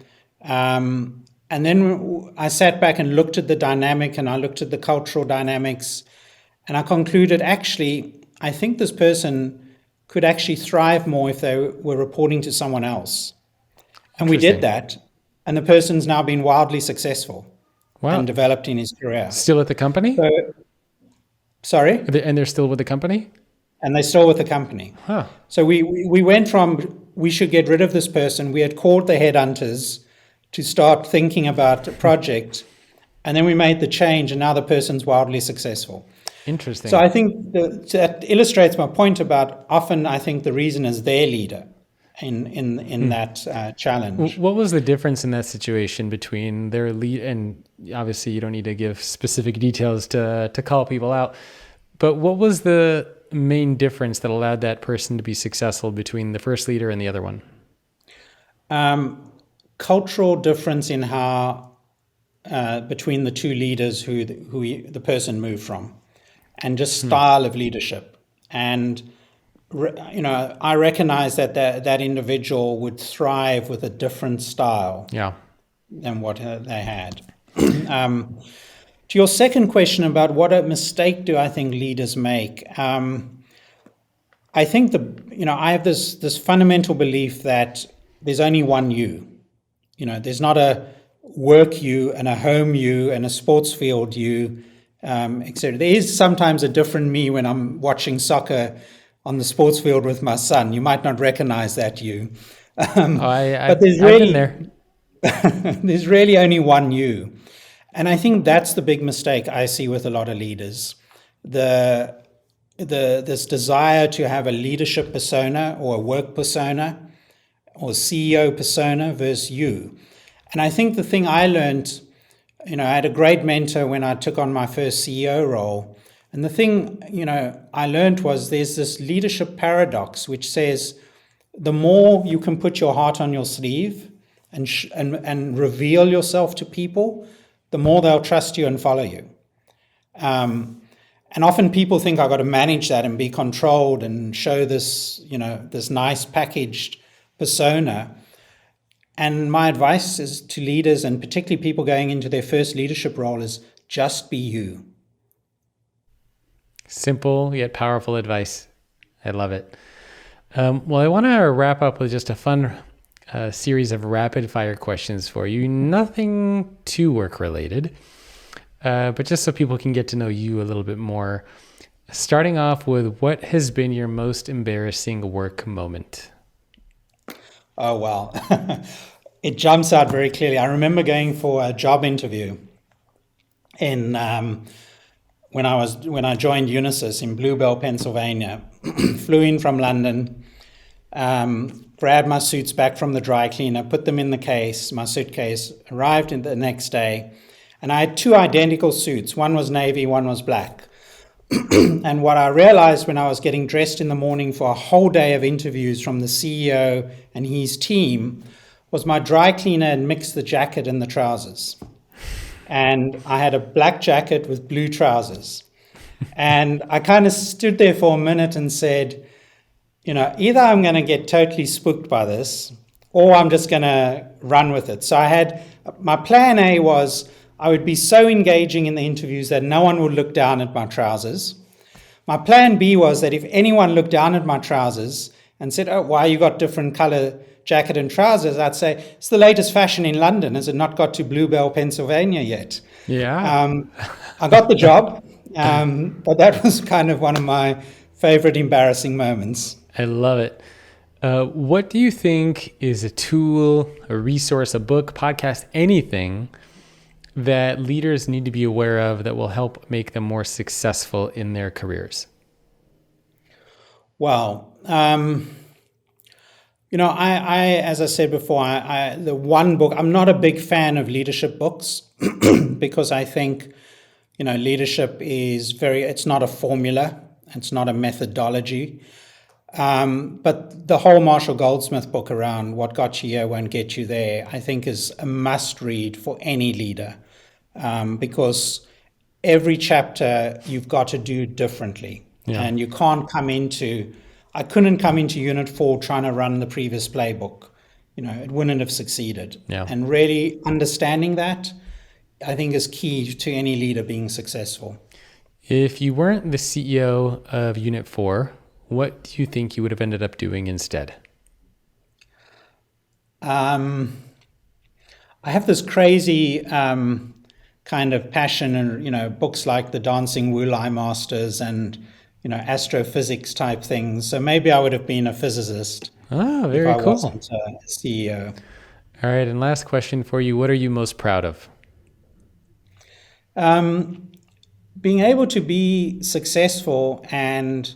And then I sat back and looked at the dynamic, and I looked at the cultural dynamics, and I concluded, actually, I think this person could actually thrive more if they were reporting to someone else. And we did that, and the person's now been wildly successful. Wow. And developed in his career. Still at the company? Sorry? And they're still with the company? And they're still with the company. Huh. So we went from, we should get rid of this person. We had called the headhunters to start thinking about a project, and then we made the change, and now the person's wildly successful. Interesting. So I think that illustrates my point about often I think the reason is their leader in that challenge. What was the difference in that situation between their lead, and obviously you don't need to give specific details to call people out, but what was the main difference that allowed that person to be successful between the first leader and the other one? Cultural difference in how between the two leaders who the person moved from, and just style of leadership. And I recognize that individual would thrive with a different style than what they had. To your second question about what a mistake do I think leaders make, I think I have this fundamental belief that there's only one you. There's not a work you and a home you and a sports field you, etc. There is sometimes a different me when I'm watching soccer on the sports field with my son. You might not recognize that you. But there's really, I've been there. There's really only one you. And I think that's the big mistake I see with a lot of leaders. This desire to have a leadership persona or a work persona or CEO persona versus you. And I think the thing I learned, I had a great mentor when I took on my first CEO role. And the thing, I learned was there's this leadership paradox, which says the more you can put your heart on your sleeve and reveal yourself to people, the more they'll trust you and follow you. And often people think I've got to manage that and be controlled and show this, this nice packaged persona. And my advice is to leaders, and particularly people going into their first leadership role, is just be you. Simple yet powerful advice. I love it. Well, I want to wrap up with just a fun series of rapid fire questions for you. Nothing too work related, but just so people can get to know you a little bit more. Starting off with, what has been your most embarrassing work moment? Oh, well, it jumps out very clearly. I remember going for a job interview in when I joined Unisys in Bluebell, Pennsylvania. Flew in from London, grabbed my suits back from the dry cleaner, put them in my suitcase, arrived in the next day, and I had 2 identical suits. One was navy, one was black. And what I realized when I was getting dressed in the morning for a whole day of interviews from the CEO and his team was my dry cleaner had mixed the jacket and the trousers. And I had a black jacket with blue trousers. And I kind of stood there for a minute and said, either I'm going to get totally spooked by this or I'm just going to run with it. So my plan A was I would be so engaging in the interviews that no one would look down at my trousers. My plan B was that if anyone looked down at my trousers and said, "Oh, why you got different color jacket and trousers?" I'd say, "It's the latest fashion in London. Has it not got to Bluebell, Pennsylvania yet?" Yeah. I got the job, but that was kind of one of my favorite embarrassing moments. I love it. What do you think is a tool, a resource, a book, podcast, anything that leaders need to be aware of that will help make them more successful in their careers? Well, I as I said before, the one book, I'm not a big fan of leadership books because I think, leadership it's not a formula. It's not a methodology. But the whole Marshall Goldsmith book around What Got You Here Won't Get You There, I think is a must read for any leader. Because every chapter you've got to do differently. Yeah. And you can't I couldn't come into Unit 4 trying to run the previous playbook. It wouldn't have succeeded. Yeah. And really understanding that, I think, is key to any leader being successful. If you weren't the CEO of Unit 4, what do you think you would have ended up doing instead? I have this crazy kind of passion and, books like the Dancing Wulai Masters and, astrophysics type things. So maybe I would have been a physicist. Oh, very if I cool. wasn't a CEO. All right. And last question for you. What are you most proud of? Being able to be successful and,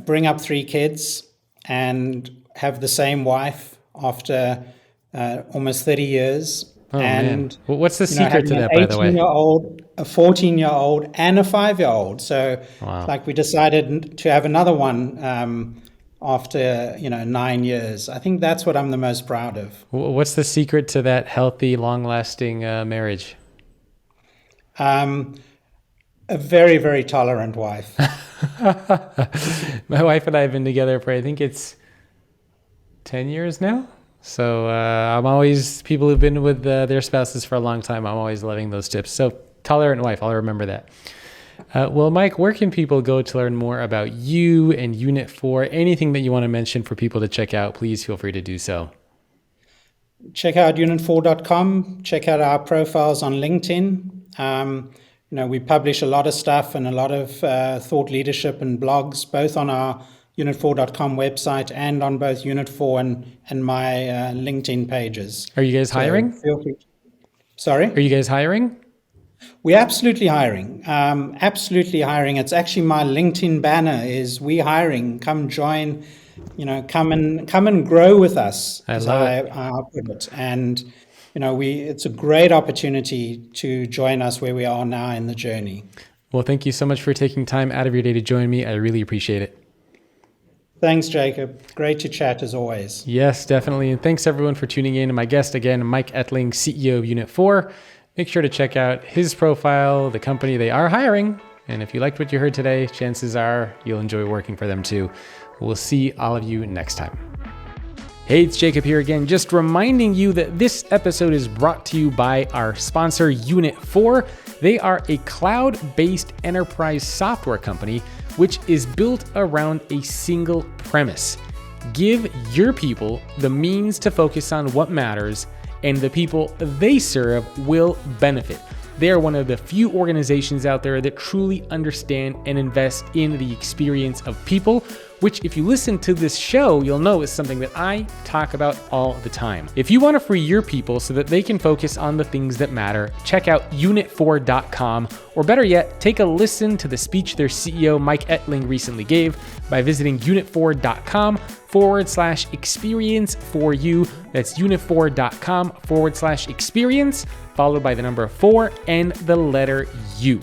bring up 3 kids and have the same wife after almost 30 years. Oh, and man. Well, what's the secret to that, by the way? An 18-year-old, a 14-year-old, and a 5-year-old. So, wow. We decided to have another one after 9 years. I think that's what I'm the most proud of. What's the secret to that healthy, long-lasting marriage? A very, very tolerant wife. My wife and I have been together for, I think it's 10 years now. So I'm always, people who've been with their spouses for a long time, I'm always loving those tips. So tolerant wife, I'll remember that. Well, Mike, where can people go to learn more about you and Unit 4? Anything that you want to mention for people to check out, please feel free to do so. Check out unit4.com. Check out our profiles on LinkedIn. We publish a lot of stuff and a lot of thought leadership and blogs, both on our unit4.com website and on both Unit 4 and my LinkedIn pages. Are you guys hiring? Feel free. Sorry? Are you guys hiring? We're absolutely hiring. Absolutely hiring. It's actually my LinkedIn banner is "We hiring. Come join. Come and grow with us." I love it. I put it. And it's a great opportunity to join us where we are now in the journey. Well, thank you so much for taking time out of your day to join me. I really appreciate it. Thanks, Jacob. Great to chat as always. Yes, definitely. And thanks everyone for tuning in. And my guest again, Mike Ettling, CEO of Unit 4. Make sure to check out his profile, the company. They are hiring. And if you liked what you heard today, chances are you'll enjoy working for them too. We'll see all of you next time. Hey, it's Jacob here again, just reminding you that this episode is brought to you by our sponsor, Unit 4. They are a cloud-based enterprise software company which is built around a single premise. Give your people the means to focus on what matters, and the people they serve will benefit. They are one of the few organizations out there that truly understand and invest in the experience of people, which if you listen to this show, you'll know is something that I talk about all the time. If you want to free your people so that they can focus on the things that matter, check out Unit4.com, or better yet, take a listen to the speech their CEO Mike Ettling recently gave by visiting Unit4.com/experience for you. That's Unit4.com/experience, followed by the number 4 and the letter U.